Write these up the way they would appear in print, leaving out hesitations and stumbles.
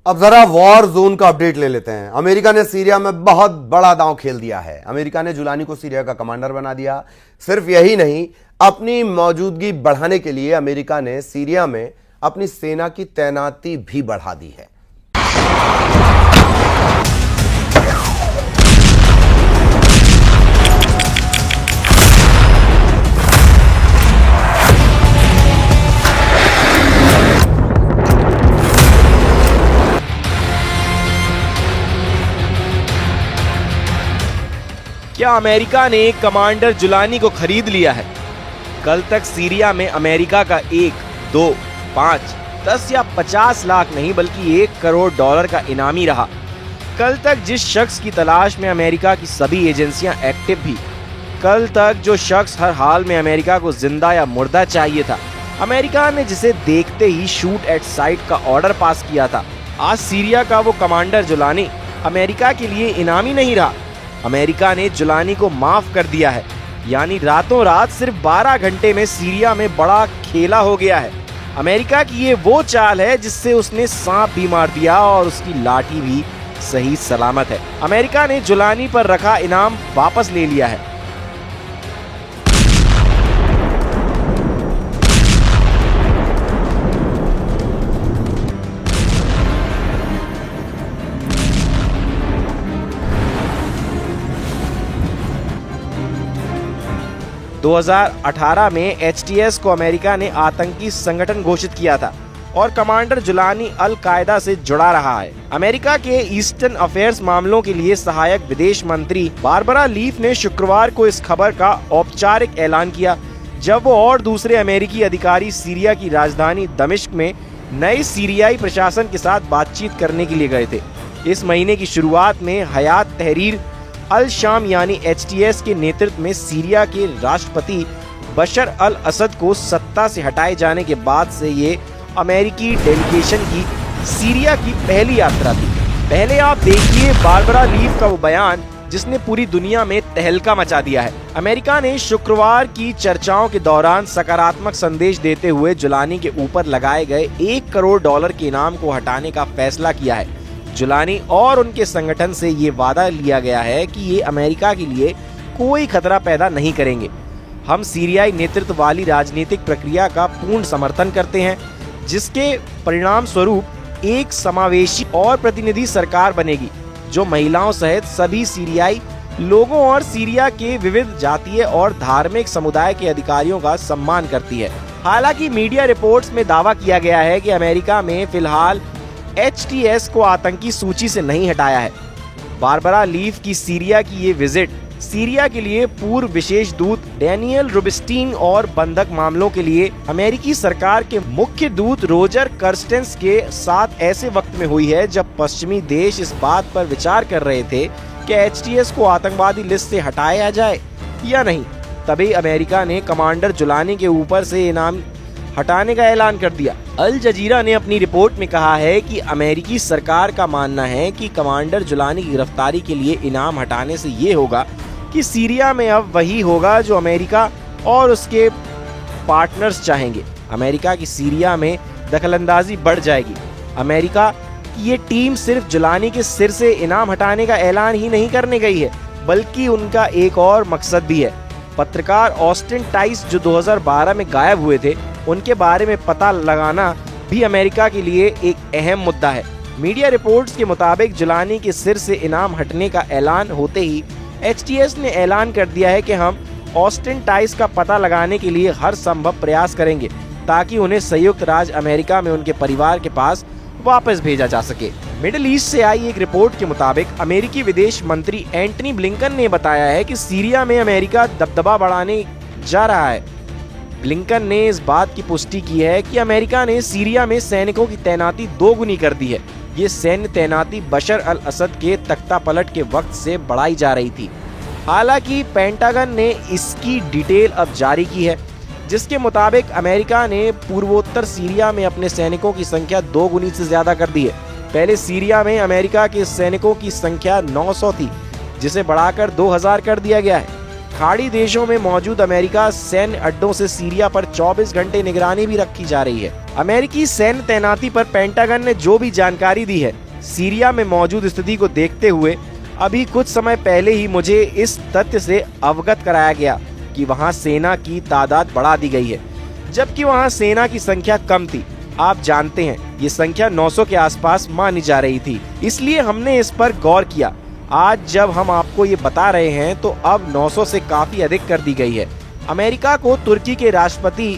अब जरा war zone का अपडेट ले लेते हैं। अमेरिका ने सीरिया में बहुत बड़ा दांव खेल दिया है। अमेरिका ने जुलानी को सीरिया का कमांडर बना दिया। सिर्फ यही नहीं, अपनी मौजूदगी बढ़ाने के लिए अमेरिका ने सीरिया में अपनी सेना की तैनाती भी बढ़ा दी है। क्या अमेरिका ने कमांडर जुलानी को खरीद लिया है? कल तक सीरिया में अमेरिका का 1, 2, 5, 10 या 50 लाख नहीं बल्कि $1 करोड़ का इनामी रहा। कल तक जिस शख्स की तलाश में अमेरिका की सभी एजेंसियां एक्टिव भी, कल तक जो शख्स हर हाल में अमेरिका को जिंदा या मुर्दा चाहिए था, अमेरिका ने जिसे देखते ही शूट एट साइट का ऑर्डर पास किया था, आज सीरिया का वो कमांडर जुलानी अमेरिका के लिए इनामी नहीं रहा। अमेरिका ने जुलानी को माफ कर दिया है, यानी रातों रात सिर्फ 12 घंटे में सीरिया में बड़ा खेला हो गया है। अमेरिका की ये वो चाल है जिससे उसने सांप भी मार दिया और उसकी लाठी भी सही सलामत है। अमेरिका ने जुलानी पर रखा इनाम वापस ले लिया है। दो 2018 में HTS को अमेरिका ने आतंकी संगठन घोषित किया था और कमांडर जुलानी अल कायदा से जुड़ा रहा है। अमेरिका के ईस्टर्न अफेयर्स मामलों के लिए सहायक विदेश मंत्री बारबरा लीफ ने शुक्रवार को इस खबर का औपचारिक ऐलान किया, जब वो और दूसरे अमेरिकी अधिकारी सीरिया की राजधानी दमिश्क में नए सीरियाई प्रशासन के साथ बातचीत करने के लिए गए थे। इस महीने की शुरुआत में हयात तहरीर अल शाम यानी HTS के नेतृत्व में सीरिया के राष्ट्रपति बशर अल असद को सत्ता से हटाए जाने के बाद से ये अमेरिकी डेलीगेशन की सीरिया की पहली यात्रा थी। पहले आप देखिए बारबरा लीफ का वो बयान जिसने पूरी दुनिया में तहलका मचा दिया है। अमेरिका ने शुक्रवार की चर्चाओं के दौरान सकारात्मक संदेश देते हुए जुलानी के ऊपर लगाए गए $1 करोड़ के इनाम को हटाने का फैसला किया है। जुलानी और उनके संगठन से ये वादा लिया गया है कि ये अमेरिका के लिए कोई खतरा पैदा नहीं करेंगे। हम सीरियाई नेतृत्व वाली राजनीतिक प्रक्रिया का पूर्ण समर्थन करते हैं, जिसके परिणाम स्वरूप एक समावेशी और प्रतिनिधि सरकार बनेगी जो महिलाओं सहित सभी सीरियाई लोगों और सीरिया के विविध जातीय और धार्मिक समुदाय के अधिकारियों का सम्मान करती है। हालांकि मीडिया रिपोर्ट्स में दावा किया गया है कि अमेरिका में फिलहाल HTS को आतंकी सूची से नहीं हटाया है। बारबरा लीफ की सीरिया की ये विजिट सीरिया के लिए पूर्व विशेष दूत डैनियल रुबिस्टीन और बंधक मामलों के लिए अमेरिकी सरकार के मुख्य दूत रोजर कर्स्टेंस के साथ ऐसे वक्त में हुई है जब पश्चिमी देश इस बात पर विचार कर रहे थे कि HTS को आतंकवादी लिस्ट से हटाया जाए या नहीं। तभी अमेरिका ने कमांडर जुलानी के ऊपर से इनाम हटाने का ऐलान कर दिया। अल जजीरा ने अपनी रिपोर्ट में कहा है कि अमेरिकी सरकार का मानना है कि कमांडर जुलानी की गिरफ्तारी के लिए इनाम हटाने से ये होगा कि सीरिया में अब वही होगा जो अमेरिका और उसके पार्टनर्स चाहेंगे। अमेरिका की सीरिया में दखलंदाजी बढ़ जाएगी। अमेरिका की ये टीम सिर्फ जुलानी के सिर से इनाम हटाने का ऐलान ही नहीं करने गई है, बल्कि उनका एक और मकसद भी है। पत्रकार ऑस्टिन टाइस जो 2012 में गायब हुए थे, उनके बारे में पता लगाना भी अमेरिका के लिए एक अहम मुद्दा है। मीडिया रिपोर्ट्स के मुताबिक जुलानी के सिर से इनाम हटने का ऐलान होते ही HTS ने ऐलान कर दिया है कि हम ऑस्टिन टाइस का पता लगाने के लिए हर संभव प्रयास करेंगे ताकि उन्हें संयुक्त राज्य अमेरिका में उनके परिवार के पास वापस भेजा जा सके। मिडिल ईस्ट से आई एक रिपोर्ट के मुताबिक अमेरिकी विदेश मंत्री एंटनी ब्लिंकन ने बताया है कि सीरिया में अमेरिका दबदबा बढ़ाने जा रहा है। ब्लिंकन ने इस बात की पुष्टि की है कि अमेरिका ने सीरिया में सैनिकों की तैनाती दोगुनी कर दी है। ये सैन्य तैनाती बशर अल असद के तख्तापलट के वक्त से बढ़ाई जा रही थी। हालांकि पेंटागन ने इसकी डिटेल अब जारी की है, जिसके मुताबिक अमेरिका ने पूर्वोत्तर सीरिया में अपने सैनिकों की संख्या 2 गुनी से ज्यादा कर दी है। पहले सीरिया में अमेरिका के सैनिकों की संख्या 900 थी, जिसे बढ़ाकर 2000 कर दिया गया है। खाड़ी देशों में मौजूद अमेरिका सैन्य अड्डों से सीरिया पर 24 घंटे निगरानी भी रखी जा रही है। अमेरिकी सैन्य तैनाती पर पेंटागन ने जो भी जानकारी दी है, सीरिया में मौजूद स्थिति को देखते हुए अभी कुछ समय पहले ही मुझे इस तथ्य से अवगत कराया गया कि वहां सेना की तादाद बढ़ा दी गई है, जबकि वहां सेना की संख्या कम थी। आप जानते हैं ये संख्या 900 के आसपास मानी जा रही थी, इसलिए हमने इस पर गौर किया। आज जब हम आपको ये बता रहे हैं तो अब 900 से काफी अधिक कर दी गई है। अमेरिका को तुर्की के राष्ट्रपति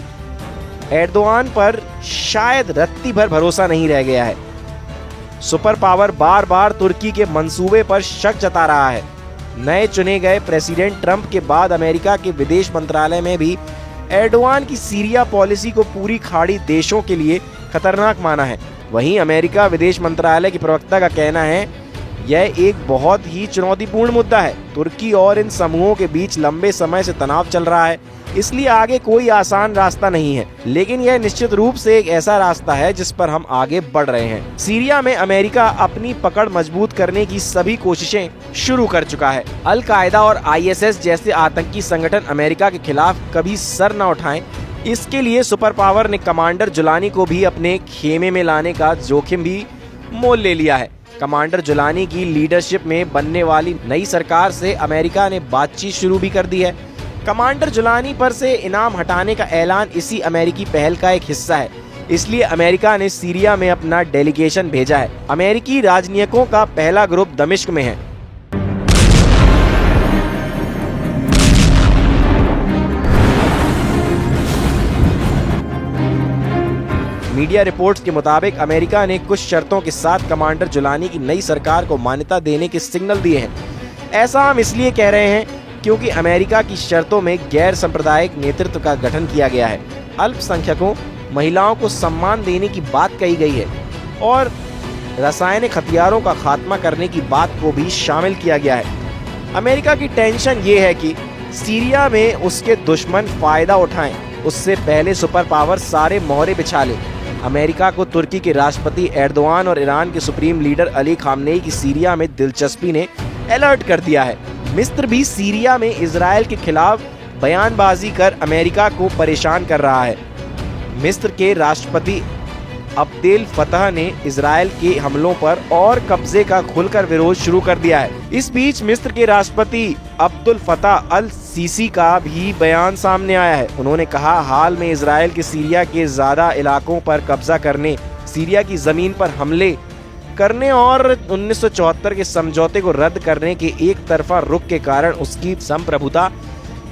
एर्दोआन पर शायद रत्ती भर भरोसा नहीं रह गया है। सुपर पावर बार बार तुर्की के मंसूबे पर शक जता रहा है। नए चुने गए प्रेसिडेंट ट्रंप के बाद अमेरिका के विदेश मंत्रालय में भी एर्दोआन की सीरिया पॉलिसी को पूरी खाड़ी देशों के लिए खतरनाक माना है। वहीं अमेरिका विदेश मंत्रालय के प्रवक्ता का कहना है यह एक बहुत ही चुनौतीपूर्ण मुद्दा है। तुर्की और इन समूहों के बीच लंबे समय से तनाव चल रहा है, इसलिए आगे कोई आसान रास्ता नहीं है, लेकिन यह निश्चित रूप से एक ऐसा रास्ता है जिस पर हम आगे बढ़ रहे हैं। सीरिया में अमेरिका अपनी पकड़ मजबूत करने की सभी कोशिशें शुरू कर चुका है। अल कायदा और ISS जैसे आतंकी संगठन अमेरिका के खिलाफ कभी सर न उठाएं, इसके लिए सुपर पावर ने कमांडर जुलानी को भी अपने खेमे में लाने का जोखिम भी मोल ले लिया है। कमांडर जुलानी की लीडरशिप में बनने वाली नई सरकार से अमेरिका ने बातचीत शुरू भी कर दी है। कमांडर जुलानी पर से इनाम हटाने का ऐलान इसी अमेरिकी पहल का एक हिस्सा है, इसलिए अमेरिका ने सीरिया में अपना डेलीगेशन भेजा है। अमेरिकी राजनयिकों का पहला ग्रुप दमिश्क में है। मीडिया रिपोर्ट्स के मुताबिक अमेरिका ने कुछ शर्तों के साथ कमांडर जुलानी की नई सरकार को मान्यता देने के सिग्नल दिए हैं। ऐसा हम इसलिए कह रहे हैं क्योंकि अमेरिका की शर्तों में गैर सांप्रदायिक नेतृत्व का गठन किया गया है, अल्पसंख्यकों, महिलाओं को सम्मान देने की बात कही गई है और रासायनिक हथियारों का खात्मा करने की बात को भी शामिल किया गया है। अमेरिका की टेंशन ये है कि सीरिया में उसके दुश्मन फायदा उठाएं, उससे पहले सुपर पावर सारे मोहरे बिछा ले। अमेरिका को तुर्की के राष्ट्रपति एर्दोआन और ईरान के सुप्रीम लीडर अली खामनेई की सीरिया में दिलचस्पी ने अलर्ट कर दिया है। मिस्र भी सीरिया में इजराइल के खिलाफ बयानबाजी कर अमेरिका को परेशान कर रहा है। मिस्र के राष्ट्रपति अब्देल फतह ने इजराइल के हमलों पर और कब्जे का खुलकर विरोध शुरू कर दिया है। इस बीच मिस्र के राष्ट्रपति अब्दुल फतह अल सीसी का भी बयान सामने आया है। उन्होंने कहा, हाल में इजराइल के सीरिया के ज्यादा इलाकों पर कब्जा करने, सीरिया की जमीन पर हमले करने और 1974 के समझौते को रद्द करने के एक तरफा रुख के कारण उसकी संप्रभुता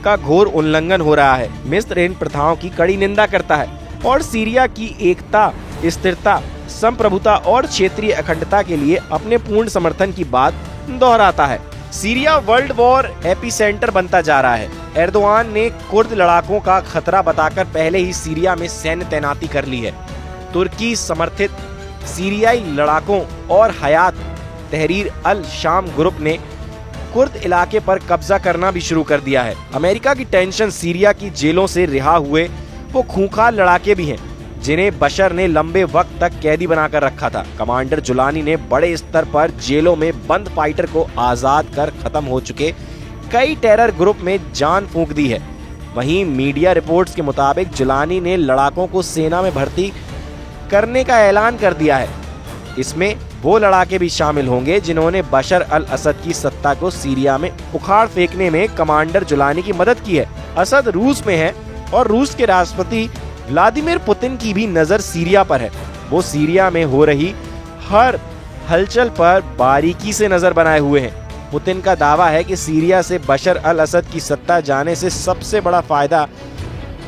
का घोर उल्लंघन हो रहा है। मिस्र इन प्रथाओं की कड़ी निंदा करता है और सीरिया की एकता, स्थिरता, संप्रभुता और क्षेत्रीय अखंडता के लिए अपने पूर्ण समर्थन की बात दोहराता है। सीरिया वर्ल्ड वॉर एपिसेंटर बनता जा रहा है। एर्दोआन ने कुर्द लड़ाकों का खतरा बताकर पहले ही सीरिया में सैन्य तैनाती कर ली है। तुर्की समर्थित सीरियाई लड़ाकों और हयात तहरीर अल शाम ग्रुप ने कुर्द इलाके पर कब्जा करना भी शुरू कर दिया है। अमेरिका की टेंशन सीरिया की जेलों से रिहा हुए वो खूंखार लड़ाके भी हैं जिन्हें बशर ने लंबे वक्त तक कैदी बनाकर रखा था। कमांडर जुलानी ने बड़े स्तर पर जेलों में बंद फाइटर को आजाद कर खत्म हो चुके कई टेरर ग्रुप में जान फूंक दी है। वहीं मीडिया रिपोर्ट्स के मुताबिक जुलानी ने लड़ाकों को सेना में भर्ती करने का ऐलान कर दिया है। इसमें वो लड़ाके भी शामिल होंगे जिन्होंने बशर अल असद की सत्ता को सीरिया में उखाड़ फेंकने में कमांडर जुलानी की मदद की है। असद रूस में है और रूस के राष्ट्रपति व्लादिमीर पुतिन की भी नजर सीरिया पर है। वो सीरिया में हो रही हर हलचल पर बारीकी से नजर बनाए हुए हैं। पुतिन का दावा है कि सीरिया से बशर अल असद की सत्ता जाने से सबसे बड़ा फायदा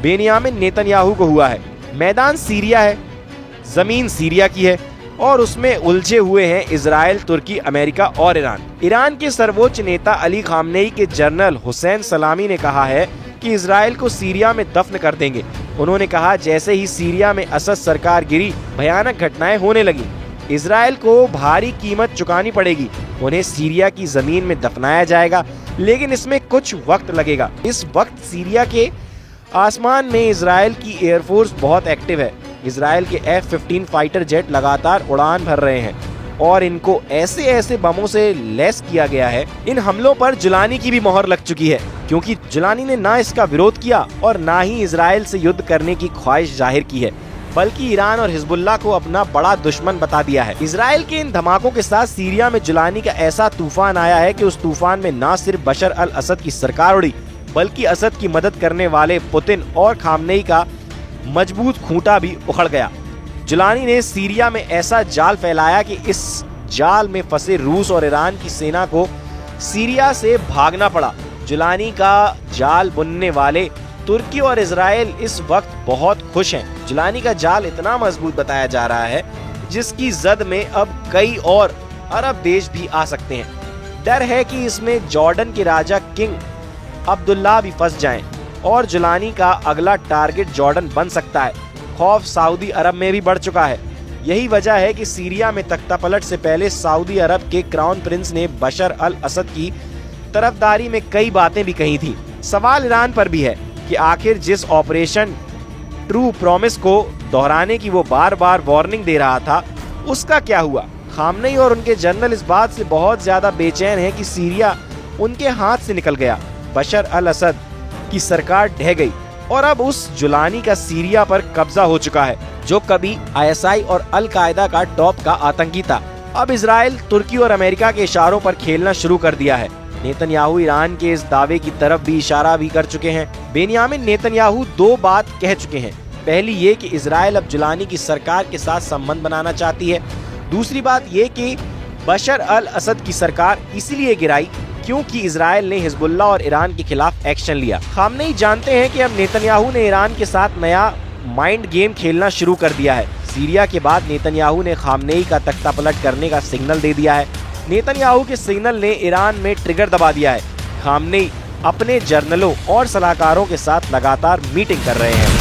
बेनियामिन नेतन्याहू को हुआ है। मैदान सीरिया है, जमीन सीरिया की है और उसमें उलझे हुए हैं इजराइल, तुर्की, अमेरिका और ईरान। ईरान के सर्वोच्च नेता अली खामनेई के जनरल हुसैन सलामी ने कहा है कि इजराइल को सीरिया में दफन कर देंगे। उन्होंने कहा, जैसे ही सीरिया में असद सरकार गिरी, भयानक घटनाएं होने लगी। इजराइल को भारी कीमत चुकानी पड़ेगी। उन्हें सीरिया की जमीन में दफनाया जाएगा, लेकिन इसमें कुछ वक्त लगेगा। इस वक्त सीरिया के आसमान में इजराइल की एयरफोर्स बहुत एक्टिव है। इजराइल के F-15 फाइटर जेट लगातार उड़ान भर रहे हैं और इनको ऐसे ऐसे बमों से लैस किया गया है। इन हमलों पर जुलानी की भी मोहर लग चुकी है, क्योंकि जुलानी ने ना इसका विरोध किया और ना ही इजराइल से युद्ध करने की ख्वाहिश जाहिर की है। बल्कि ईरान और हिजबुल्लाह को अपना बड़ा दुश्मन बता दिया है। इजराइल के इन धमाकों के साथ सीरिया में जुलानी का ऐसा तूफान आया है कि उस तूफान में न सिर्फ बशर अल असद की सरकार उड़ी, बल्कि असद की मदद करने वाले पुतिन और खामनेई का मजबूत खूंटा भी उखड़ गया। जुलानी ने सीरिया में ऐसा जाल फैलाया कि इस जाल में फंसे रूस और ईरान की सेना को सीरिया से भागना पड़ा। जुलानी का जाल बुनने वाले तुर्की और इजराइल इस वक्त बहुत खुश हैं। जुलानी का जाल इतना मजबूत बताया जा रहा है जिसकी जद में अब कई और अरब देश भी आ सकते हैं। डर है कि इसमें जॉर्डन के राजा किंग अब्दुल्ला भी फंस जाएं और जुलानी का अगला टारगेट जॉर्डन बन सकता है। खौफ सऊदी अरब में भी बढ़ चुका है। यही वजह है कि सीरिया में तख्तापलट से पहले सऊदी अरब के क्राउन प्रिंस ने बशर अल असद की तरफदारी में कई बातें भी कही थी। सवाल ईरान पर भी है कि आखिर जिस ऑपरेशन ट्रू प्रॉमिस को दोहराने की वो बार बार वार्निंग दे रहा था, उसका क्या हुआ। खामनेई और उनके जनरल इस बात से बहुत ज्यादा बेचैन हैं कि सीरिया उनके हाथ से निकल गया। बशर अल असद की सरकार ढह गई और अब उस जुलानी का सीरिया पर कब्जा हो चुका है, जो कभी आईएसआई और अल कायदा का टॉप का आतंकी था। अब इजराइल, तुर्की और अमेरिका के इशारों पर खेलना शुरू कर दिया है। नेतन्याहू ईरान के इस दावे की तरफ भी इशारा भी कर चुके हैं। बेनियामिन नेतन्याहू दो बात कह चुके हैं। पहली ये कि इजराइल अब जुलानी की सरकार के साथ संबंध बनाना चाहती है। दूसरी बात ये कि बशर अल असद की सरकार इसलिए गिराई क्योंकि इजराइल ने हिजबुल्लाह और ईरान के खिलाफ एक्शन लिया। खामनेई जानते हैं कि अब नेतन्याहू ने ईरान के साथ नया माइंड गेम खेलना शुरू कर दिया है। सीरिया के बाद नेतन्याहू ने खामनेई का तख्तापलट करने का सिग्नल दे दिया है। नेतन्याहू के सिग्नल ने ईरान में ट्रिगर दबा दिया है। खामनेई अपने जर्नलों और सलाहकारों के साथ लगातार मीटिंग कर रहे हैं।